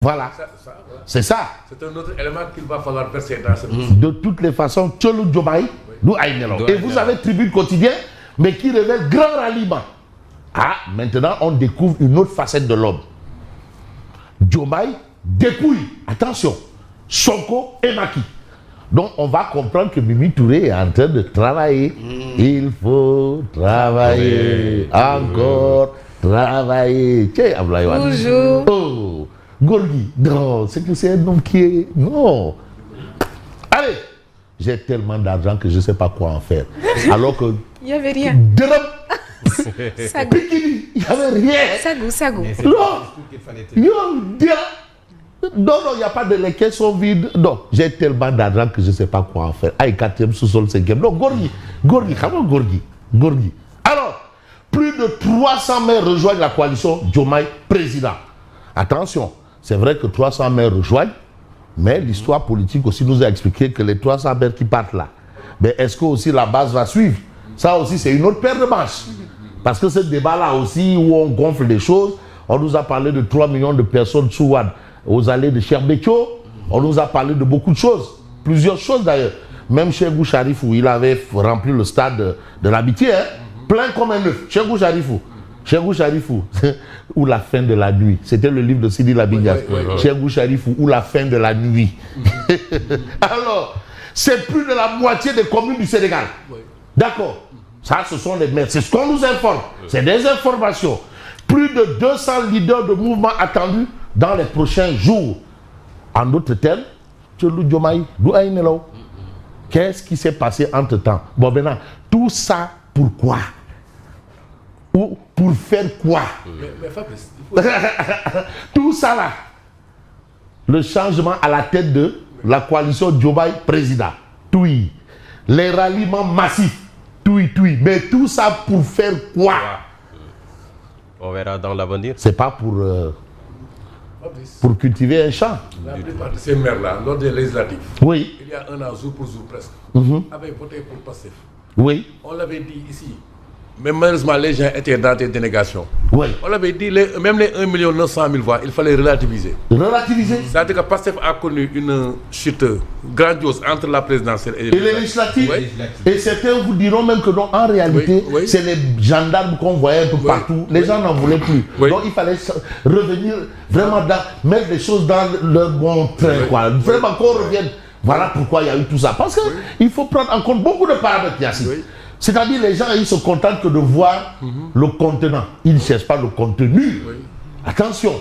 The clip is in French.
Voilà. C'est ça. C'est un autre élément qu'il va falloir percer dans cette De toutes les façons, Tcholo Diomaye, nous Aïnelo. Et vous avez Tribune Quotidien, mais qui révèle grand ralliement. Ah, maintenant, on découvre une autre facette de l'homme. Diomaye dépouille, attention, Sonko et Macky. Donc, on va comprendre que Mimi Touré est en train de travailler. Il faut travailler, encore travailler. Bonjour. Oh, Gorgui, non, c'est que c'est un homme qui est... Non. Allez, j'ai tellement d'argent que je ne sais pas quoi en faire. Alors que... Il n'y avait rien. Sagou. Il n'y avait rien. Sagou. Non, il n'y a pas de... Les caisses sont vides. Non, j'ai tellement d'argent que je ne sais pas quoi en faire. Aïe, 4e sous-sol, 5e. Non, Gorgui. Alors, plus de 300 maires rejoignent la coalition Diomaye président. Attention, c'est vrai que 300 maires rejoignent, mais l'histoire politique aussi nous a expliqué que les 300 maires qui partent là, mais est-ce que aussi la base va suivre? Ça aussi, c'est une autre paire de manches. Parce que ce débat-là aussi, où on gonfle des choses, on nous a parlé de 3 millions de personnes sous Ouad, aux allées de Cherbekio, on nous a parlé de beaucoup de choses, plusieurs choses d'ailleurs. Même Cheikhou Charifou, il avait rempli le stade de l'amitié, hein, plein comme un œuf. Cheikhou Charifou, ou la fin de la nuit. C'était le livre de Sidi Labingas. Cheikhou Charifou, ou la fin de la nuit. Alors, c'est plus de la moitié des communes du Sénégal. D'accord. Ça, ce sont les maires. C'est ce qu'on nous informe. C'est des informations. Plus de 200 leaders de mouvement attendus dans les prochains jours. En d'autres termes, Tcholo Diomaye, qu'est-ce qui s'est passé entre-temps? Bon, maintenant, tout ça, pourquoi? Ou pour faire quoi? Mais Fabrice, tout ça là, le changement à la tête de la coalition Diomaye président, oui, les ralliements massifs, oui, mais tout ça pour faire quoi? On verra dans l'avenir. C'est pas pour cultiver un champ. La plupart de ces maires-là, lors des législatives, oui, il y a un an, jour pour jour presque, avaient voté pour Pastef. Oui. On l'avait dit ici. Mais malheureusement, les gens étaient dans des dénégations. Oui. On l'avait dit, même les 1 900 000 voix, il fallait relativiser. Relativiser? C'est-à-dire que Pastef a connu une chute grandiose entre la présidentielle et les législatives. Oui. Et certains vous diront même que non, en réalité, c'est les gendarmes qu'on voyait un peu partout. Les gens n'en voulaient plus. Donc il fallait revenir vraiment mettre les choses dans le bon train. Quoi. Vraiment qu'on revienne. Voilà pourquoi il y a eu tout ça. Parce qu'il faut prendre en compte beaucoup de paramètres, Yassine. C'est-à-dire les gens, ils se contentent que de voir le contenant. Ils ne cherchent pas le contenu. Attention.